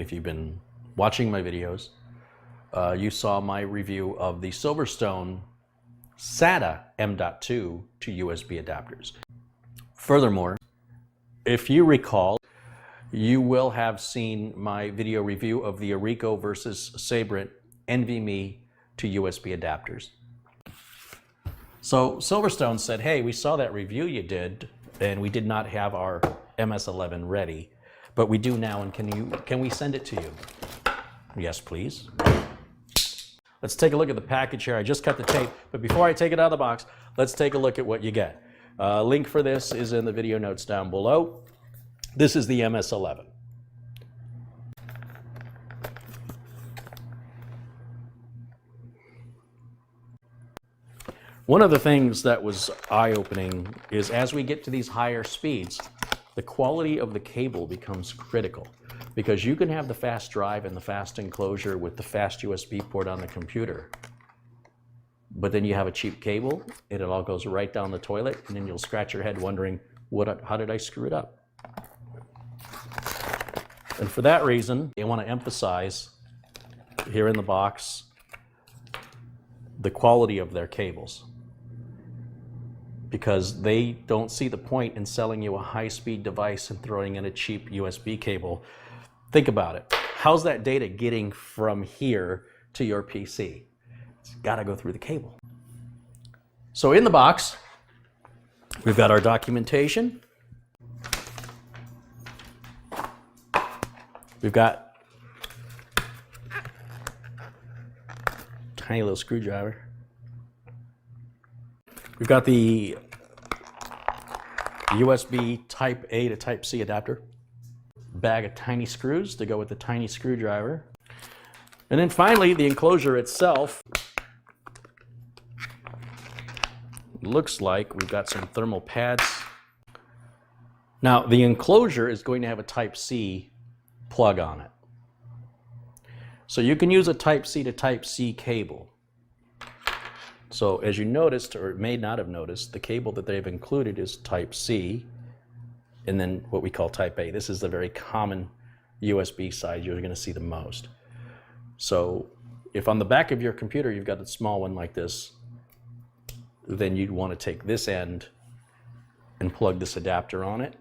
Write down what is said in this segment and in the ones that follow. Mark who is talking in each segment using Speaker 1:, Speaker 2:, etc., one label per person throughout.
Speaker 1: if you've been watching my videos, you saw my review of the Silverstone SATA M.2 to USB adapters. Furthermore, if you recall, you will have seen my video review of the Orico versus Sabrent NVMe to USB adapters. So Silverstone said, hey, we saw that review you did, and we did not have our MS11 ready, but we do now, and can we send it to you? Yes, please. Let's take a look at the package here. I just cut the tape, but before I take it out of the box, let's take a look at what you get. Link for this is in the video notes down below. This is the MS11. One of the things that was eye-opening is as we get to these higher speeds, the quality of the cable becomes critical, because you can have the fast drive and the fast enclosure with the fast USB port on the computer, but then you have a cheap cable and it all goes right down the toilet, and then you'll scratch your head wondering, how did I screw it up? And for that reason, I want to emphasize here in the box the quality of their cables, because they don't see the point in selling you a high-speed device and throwing in a cheap USB cable. Think about it. How's that data getting from here to your PC? It's got to go through the cable. So in the box, we've got our documentation. We've got a tiny little screwdriver. We've got the USB Type A to Type C adapter, bag of tiny screws to go with the tiny screwdriver, and then finally the enclosure itself. Looks like we've got some thermal pads. Now the enclosure is going to have a Type C plug on it, so you can use a Type C to Type C cable. So as you noticed, or may not have noticed, the cable that they've included is Type C, and then what we call Type A. This is the very common USB side you're going to see the most. So if on the back of your computer you've got a small one like this, then you'd want to take this end and plug this adapter on it.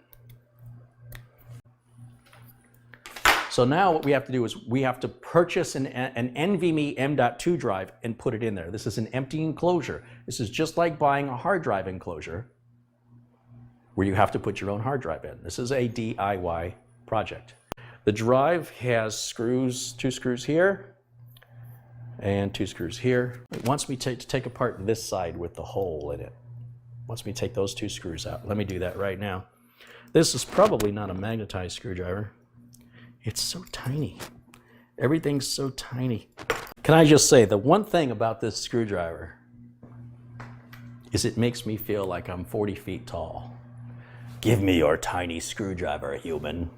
Speaker 1: So now what we have to do is we have to purchase an NVMe M.2 drive and put it in there. This is an empty enclosure. This is just like buying a hard drive enclosure where you have to put your own hard drive in. This is a DIY project. The drive has screws, 2 screws here and 2 screws here. It wants me to take apart this side with the hole in it. It wants me to take those 2 screws out. Let me do that right now. This is probably not a magnetized screwdriver. It's so tiny. Everything's so tiny. Can I just say, the one thing about this screwdriver is it makes me feel like I'm 40 feet tall. Give me your tiny screwdriver, human.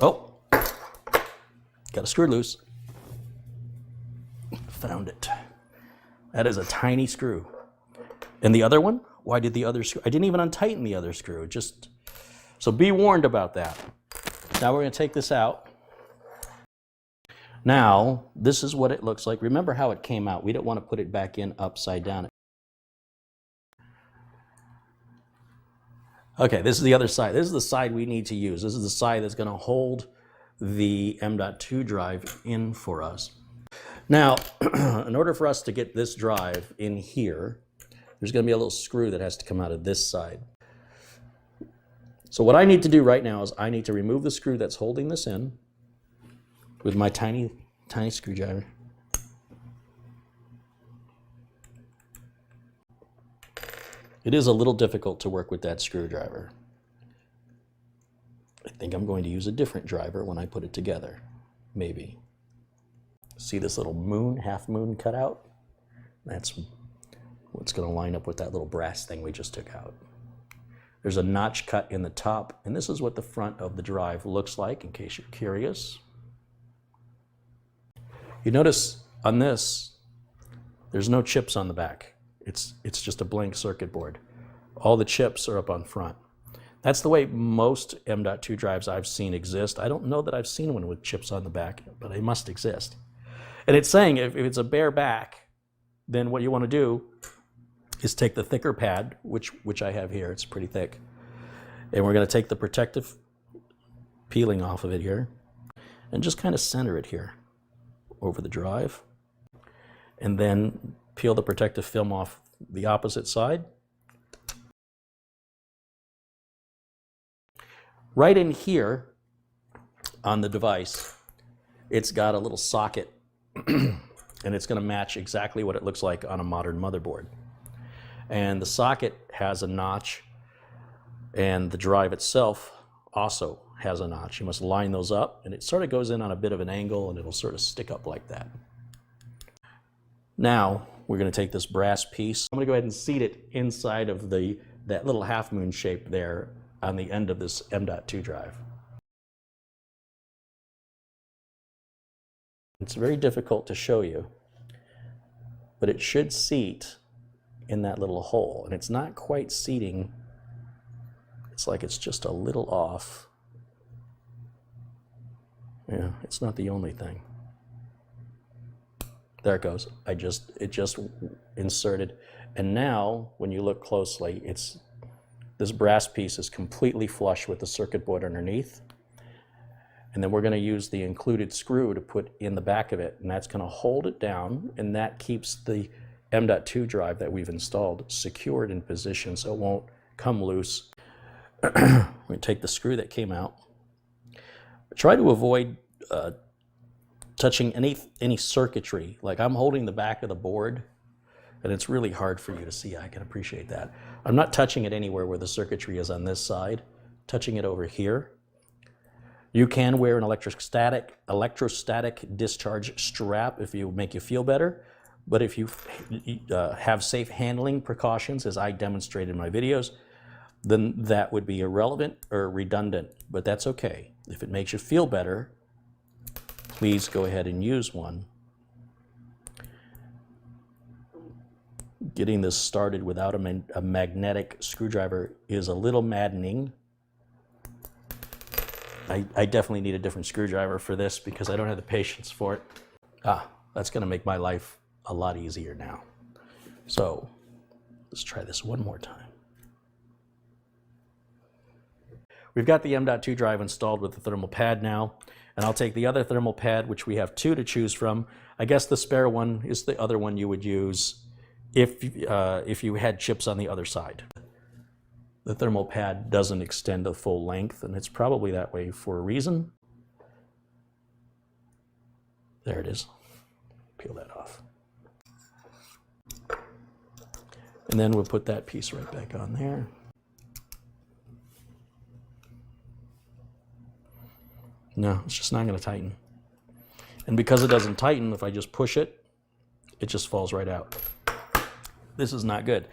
Speaker 1: Oh, got a screw loose. Found it. That is a tiny screw. And the other one? Why did the other screw? I didn't even untighten the other screw. So be warned about that. Now we're going to take this out. Now, this is what it looks like. Remember how it came out. We don't want to put it back in upside down. Okay, this is the other side. This is the side we need to use. This is the side that's going to hold the M.2 drive in for us. Now, in order for us to get this drive in here, there's going to be a little screw that has to come out of this side. So what I need to do right now is I need to remove the screw that's holding this in with my tiny, tiny screwdriver. It is a little difficult to work with that screwdriver. I think I'm going to use a different driver when I put it together, maybe. See this little moon, half moon cut out? That's what's going to line up with that little brass thing we just took out. There's a notch cut in the top, and this is what the front of the drive looks like, in case you're curious. You notice on this, there's no chips on the back. It's just a blank circuit board. All the chips are up on front. That's the way most M.2 drives I've seen exist. I don't know that I've seen one with chips on the back, but they must exist. And it's saying if it's a bare back, then what you want to do is take the thicker pad, which I have here. It's pretty thick. And we're going to take the protective peeling off of it here and just kind of center it here over the drive. And then peel the protective film off the opposite side. Right in here on the device, it's got a little socket and it's going to match exactly what it looks like on a modern motherboard. And the socket has a notch and the drive itself also has a notch. You must line those up and it sort of goes in on a bit of an angle and it'll sort of stick up like that. Now we're going to take this brass piece. I'm going to go ahead and seat it inside of that little half moon shape there on the end of this M.2 drive. It's very difficult to show you, but it should seat in that little hole, and it's not quite seating. It's like it's just a little off. Yeah, it's not the only thing. There it goes. It just inserted, and now when you look closely, this brass piece is completely flush with the circuit board underneath. And then we're going to use the included screw to put in the back of it, and that's going to hold it down, and that keeps the M.2 drive that we've installed secured in position so it won't come loose. We're going to take the screw that came out. Try to avoid touching any circuitry. Like I'm holding the back of the board, and it's really hard for you to see. I can appreciate that. I'm not touching it anywhere where the circuitry is on this side, touching it over here. You can wear an electrostatic discharge strap if you make you feel better, but if you have safe handling precautions, as I demonstrated in my videos, then that would be irrelevant or redundant, but that's okay. If it makes you feel better, please go ahead and use one. Getting this started without a magnetic screwdriver is a little maddening. I definitely need a different screwdriver for this because I don't have the patience for it. That's going to make my life a lot easier now. So let's try this one more time. We've got the M.2 drive installed with the thermal pad now, and I'll take the other thermal pad, which we have two to choose from. I guess the spare one is the other one you would use if you had chips on the other side. The thermal pad doesn't extend the full length, and it's probably that way for a reason. There it is. Peel that off. And then we'll put that piece right back on there. No, it's just not going to tighten. And because it doesn't tighten, if I just push it, it just falls right out. This is not good.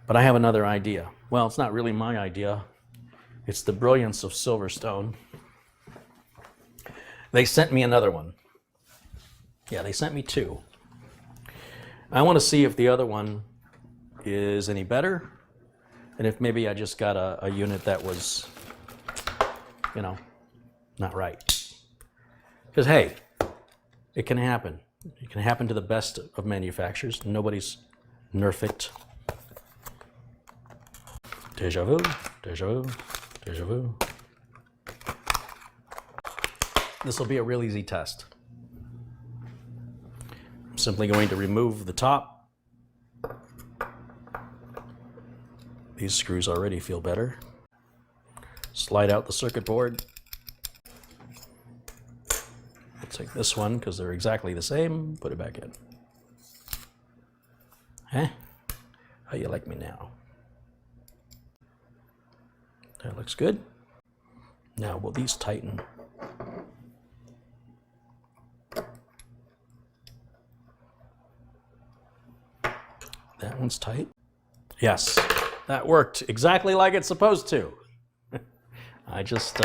Speaker 1: But I have another idea. Well, it's not really my idea. It's the brilliance of Silverstone. They sent me another one. Yeah, they sent me two. I want to see if the other one is any better, and if maybe I just got a unit that was, you know, not right. Because, hey, it can happen. It can happen to the best of manufacturers. Nobody's perfect. Deja vu, deja vu, deja vu. This will be a real easy test. I'm simply going to remove the top. These screws already feel better. Slide out the circuit board. I'll take this one because they're exactly the same. Put it back in. Huh? How you like me now? That looks good. Now, will these tighten? That one's tight. Yes, that worked exactly like it's supposed to. I just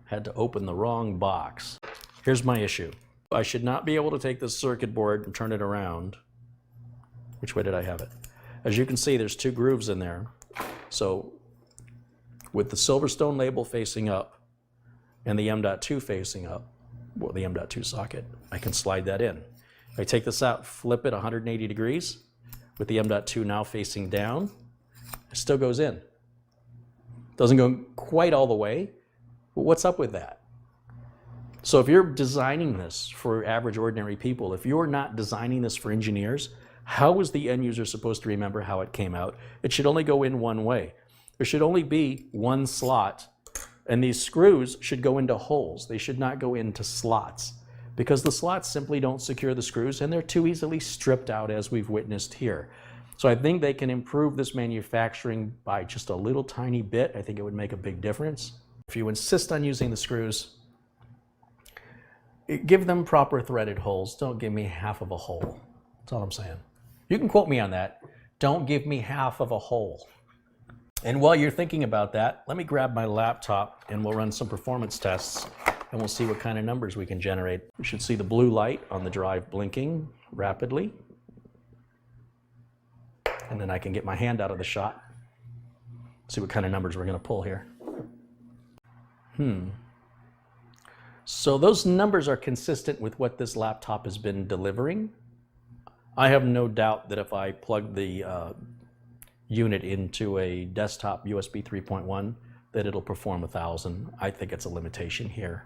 Speaker 1: had to open the wrong box. Here's my issue. I should not be able to take this circuit board and turn it around. Which way did I have it? As you can see, there's two grooves in there. So with the Silverstone label facing up and the M.2 facing up, well, the M.2 socket, I can slide that in. If I take this out, flip it 180 degrees, with the M.2 now facing down, it still goes in. Doesn't go quite all the way, but what's up with that? So if you're designing this for average ordinary people, if you're not designing this for engineers, how is the end user supposed to remember how it came out? It should only go in one way. There should only be one slot, and these screws should go into holes. They should not go into slots, because the slots simply don't secure the screws, and they're too easily stripped out, as we've witnessed here. So I think they can improve this manufacturing by just a little tiny bit. I think it would make a big difference. If you insist on using the screws, give them proper threaded holes. Don't give me half of a hole. That's all I'm saying. You can quote me on that. Don't give me half of a hole. And while you're thinking about that, let me grab my laptop and we'll run some performance tests and we'll see what kind of numbers we can generate. You should see the blue light on the drive blinking rapidly. And then I can get my hand out of the shot. See what kind of numbers we're going to pull here. So those numbers are consistent with what this laptop has been delivering. I have no doubt that if I plug the unit into a desktop USB 3.1, that it'll perform 1,000. I think it's a limitation here,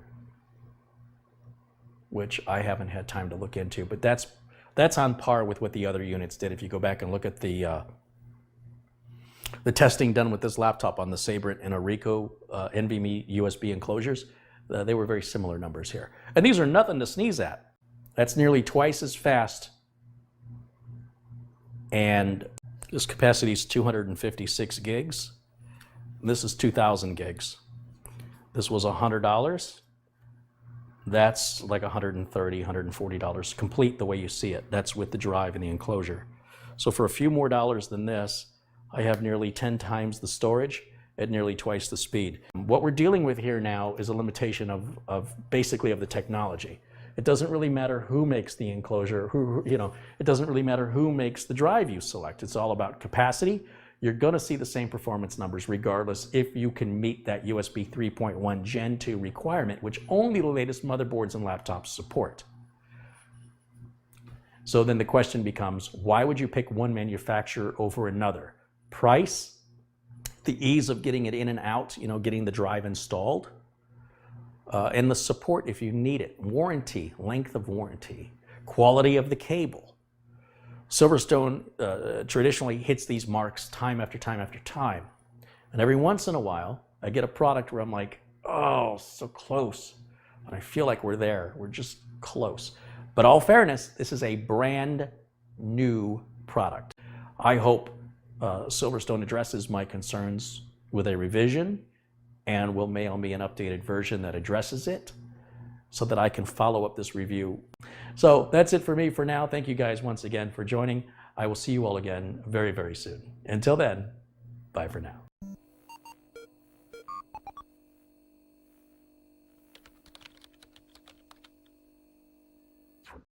Speaker 1: which I haven't had time to look into, but that's on par with what the other units did. If you go back and look at the testing done with this laptop on the Sabrent and Orico NVMe USB enclosures, they were very similar numbers here. And these are nothing to sneeze at. That's nearly twice as fast. And this capacity is 256 gigs. This is 2,000 gigs. This was $100. That's like $130, $140 complete the way you see it. That's with the drive and the enclosure. So for a few more dollars than this, I have nearly 10 times the storage at nearly twice the speed. What we're dealing with here now is a limitation of basically of the technology. It doesn't really matter who makes the enclosure, it doesn't really matter who makes the drive you select. It's all about capacity. You're gonna see the same performance numbers regardless if you can meet that USB 3.1 Gen 2 requirement, which only the latest motherboards and laptops support. So then the question becomes, why would you pick one manufacturer over another? Price, the ease of getting it in and out, getting the drive installed, and the support if you need it, warranty, length of warranty, quality of the cable. Silverstone traditionally hits these marks time after time after time. And every once in a while, I get a product where I'm like, oh, so close. But I feel like we're there. We're just close. But all fairness, this is a brand new product. I hope Silverstone addresses my concerns with a revision and will mail me an updated version that addresses it so that I can follow up this review. So that's it for me for now. Thank you guys once again for joining. I will see you all again very, very soon. Until then, bye for now.